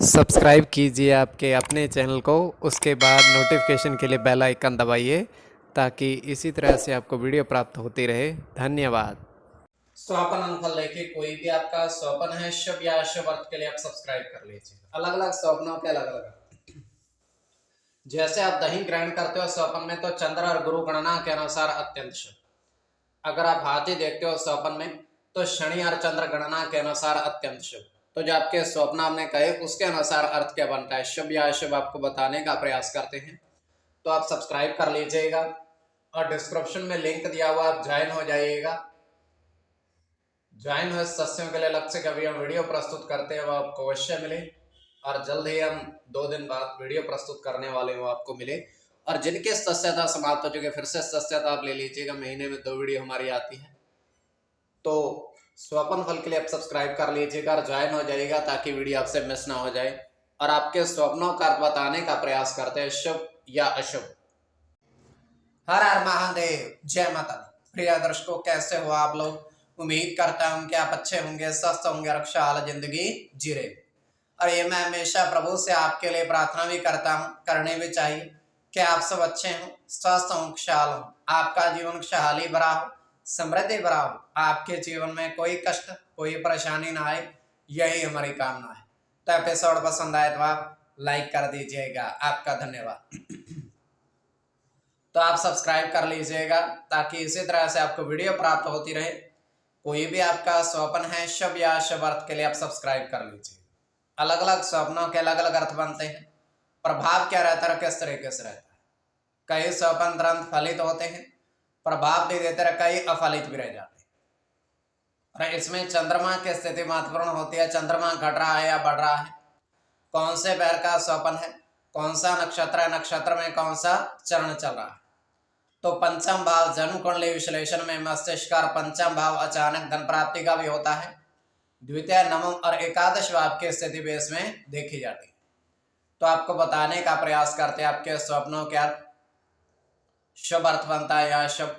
Subscribe कीजिए आपके अपने चैनल को, उसके बाद नोटिफिकेशन के लिए बेल आइकन दबाइए ताकि इसी तरह से आपको वीडियो प्राप्त होती रहे। धन्यवाद। स्वपन अंकफल देखिए, कोई भी आपका स्वपन है शुभ या अशुभ अर्थ के लिए आप सब्सक्राइब कर लीजिए। अलग अलग स्वप्नों के अलग अलग, जैसे आप दही ग्रहण करते हो स्वपन में तो चंद्र और गुरु गणना के अनुसार अत्यंत शुभ। अगर आप हाथी देखते हो स्वपन में तो शनि और चंद्र गणना के अनुसार अत्यंत शुभ। तो जो आपके स्वप्न हमने कहे उसके अनुसार अर्थ क्या बनता है, शुभ या अशुभ, आपको बताने का प्रयास करते हैं। तो आप सब्सक्राइब कर लीजिएगा और डिस्क्रिप्शन में लिंक दिया हुआ, आप ज्वाइन हो जाइएगा। ज्वाइन हुए सदस्यों के लिए अलग से कभी हम वीडियो प्रस्तुत करते हैं वो आपको अवश्य मिले, और जल्द ही हम 2 दिन बाद वीडियो प्रस्तुत करने वाले वो आपको मिले। और जिनके सदस्यता समाप्त हो चुके फिर से सदस्यता आप ले लीजिएगा, महीने में 2 वीडियो हमारी आती है। तो स्वपन फल के लिए आप सब्सक्राइब कर लीजिएगा और ज्वाइन हो जाइएगा ताकि वीडियो आपसे मिस ना हो जाए, और आपके स्वप्नों का बताने का प्रयास करते हैं शुभ या अशुभ। हर हर महादेव, जय माता दी। प्रिय दर्शकों, कैसे हो आप लोग? उम्मीद करता हूं कि आप अच्छे होंगे, स्वस्थ होंगे, खुशहाल जिंदगी जी रहे। और ये मैं हमेशा प्रभु से आपके लिए प्रार्थना भी करता हूं, करनी भी चाहिए कि आप सब अच्छे हों, स्वस्थ हों, खुशहाल हों, आपका जीवन खुशहाली भरा हो, समृद्धि भरा हो, आपके जीवन में कोई कष्ट कोई परेशानी ना आए, यही हमारी कामना है। तो एपिसोड पसंद आए तो आप लाइक कर दीजिएगा, आपका धन्यवाद। तो आप सब्सक्राइब कर लीजिएगा ताकि इसी तरह से आपको वीडियो प्राप्त होती रहे। कोई भी आपका स्वप्न है शुभ या अशुभ अर्थ के लिए आप सब्सक्राइब कर लीजिए। अलग अलग स्वप्नों के अलग अलग अर्थ बनते हैं। प्रभाव क्या रहता है, किस तरीके से रहता है। कई स्वप्न तुरंत फलित होते हैं, प्रभाव भी देते रहे, कई अफलित भी रह जाते हैं। और इसमें चंद्रमा की स्थिति महत्वपूर्ण होती है। चंद्रमा घट रहा है या बढ़ रहा है, कौन से पैर का स्वप्न है, कौन सा नक्षत्र है, नक्षत्र में कौन सा चरण चल रहा है। तो पंचम भाव जन्म कुंडली विश्लेषण में मस्तिष्क का पंचम भाव अचानक धन प्राप्ति का भी होता है। द्वितीय, नवम और एकादश भाव की स्थिति भी इसमें देखी जाती है। तो आपको बताने का प्रयास करते हैं आपके स्वप्नों के अर्थ, शुभ अर्थ बनता है या शुभ,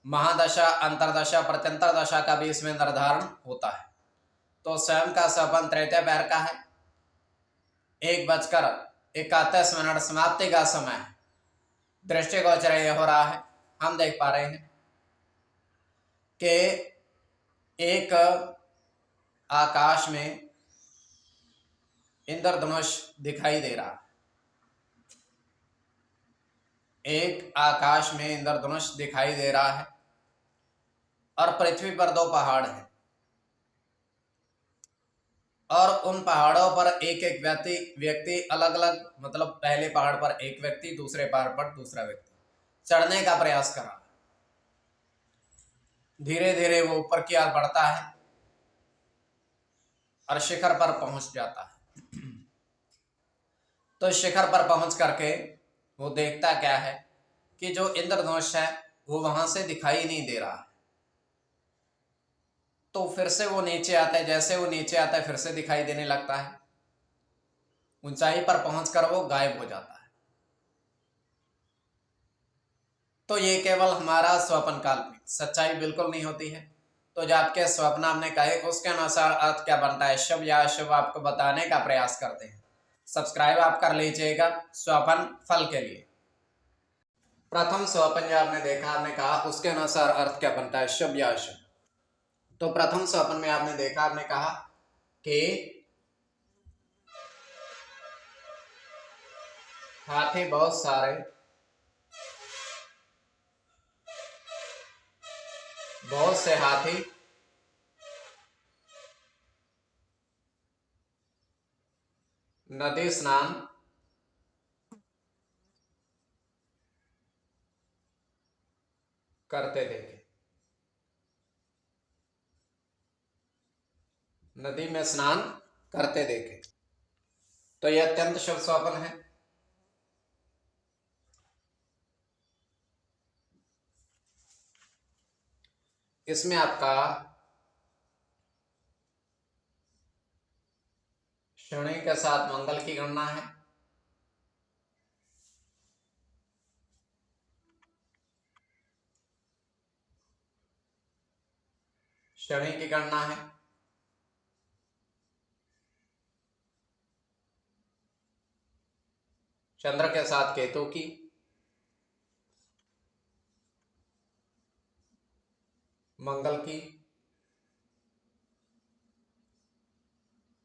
महादशा, अंतरदशा, प्रत्यंतर दशा का भी इसमें निर्धारण होता है। तो स्वयं का स्वप्न तृतीय पैर का है, 1:31 समाप्ति का समय है। दृष्टिगोचर ये हो रहा है, हम देख पा रहे हैं कि एक आकाश में इंद्रधनुष दिखाई दे रहा है। एक आकाश में इंद्रधनुष दिखाई दे रहा है और पृथ्वी पर 2 पहाड़ हैं, और उन पहाड़ों पर एक एक व्यक्ति अलग अलग, मतलब पहले पहाड़ पर एक व्यक्ति, दूसरे पहाड़ पर दूसरा व्यक्ति चढ़ने का प्रयास कर रहा है। धीरे धीरे वो ऊपर की ओर बढ़ता है और शिखर पर पहुंच जाता है। तो शिखर पर पहुंच करके वो देखता क्या है कि जो इंद्रधनुष है वो वहां से दिखाई नहीं दे रहा है। तो फिर से वो नीचे आता है, जैसे वो नीचे आता है फिर से दिखाई देने लगता है। ऊंचाई पर पहुंचकर वो गायब हो जाता है। तो ये केवल हमारा स्वप्न, काल्पनिक, सच्चाई बिल्कुल नहीं होती है। तो जो आपके स्वप्न हमने कहे उसके अनुसार अर्थ क्या बनता है, शुभ या अशुभ, आपको बताने का प्रयास करते हैं। सब्सक्राइब आप कर लीजिएगा स्वप्न फल के लिए। प्रथम स्वप्न जो आपने देखा, आपने कहा उसके अनुसार अर्थ क्या बनता है, शुभ या अशुभ। तो प्रथम स्वप्न में आपने देखा, आपने कहा कि हाथी बहुत सारे, बहुत से हाथी नदी स्नान करते देखे, नदी में स्नान करते देखे। तो यह अत्यंत शुभ स्वप्न है। इसमें आपका शनि के साथ मंगल की गणना है। शनि की गणना है। चंद्र के साथ केतु की, मंगल की,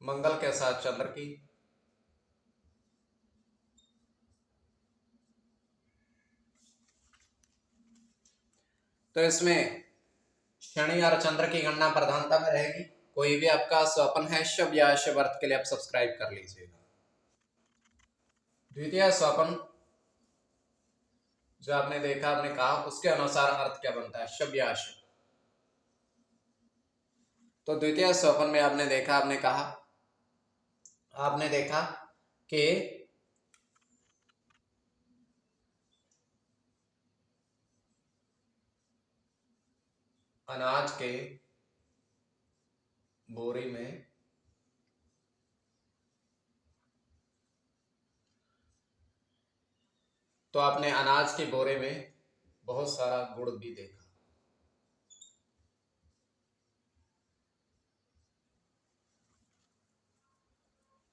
मंगल के साथ चंद्र की, तो इसमें शनि और चंद्र की गणना प्रधानता में रहेगी। कोई भी आपका स्वप्न है शुभ या अशुभ अर्थ के लिए आप सब्सक्राइब कर लीजिएगा। द्वितीय स्वप्न जो आपने देखा, आपने कहा, उसके अनुसार अर्थ क्या बनता है, शुभ या अशुभ। तो द्वितीय स्वप्न में आपने देखा, आपने देखा कि अनाज के बोरी में तो आपने अनाज के बोरे में बहुत सारा गुड़ भी देखा।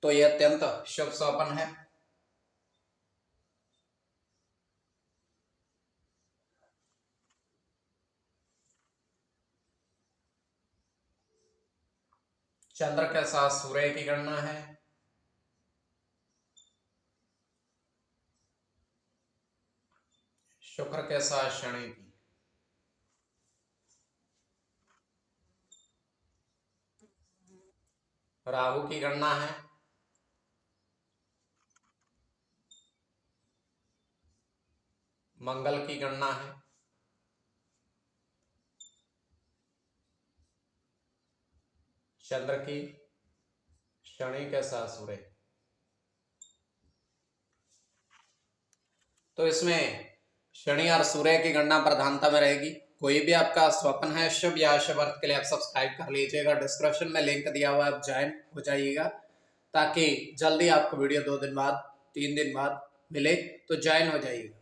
तो यह अत्यंत शुभ स्वप्न है। चंद्र के साथ सूर्य की गणना है, शुक्र के साथ शनि की, राहु की गणना है, मंगल की गणना है, चंद्र की, शनि के साथ सूर्य। तो इसमें शनि और सूर्य की गणना प्रधानता में रहेगी। कोई भी आपका स्वप्न है शुभ या अशुभ अर्थ के लिए आप सब्सक्राइब कर लीजिएगा। डिस्क्रिप्शन में लिंक दिया हुआ है, आप ज्वाइन हो जाइएगा ताकि जल्दी आपको वीडियो 2 दिन बाद 3 दिन बाद मिले, तो ज्वाइन हो जाइएगा।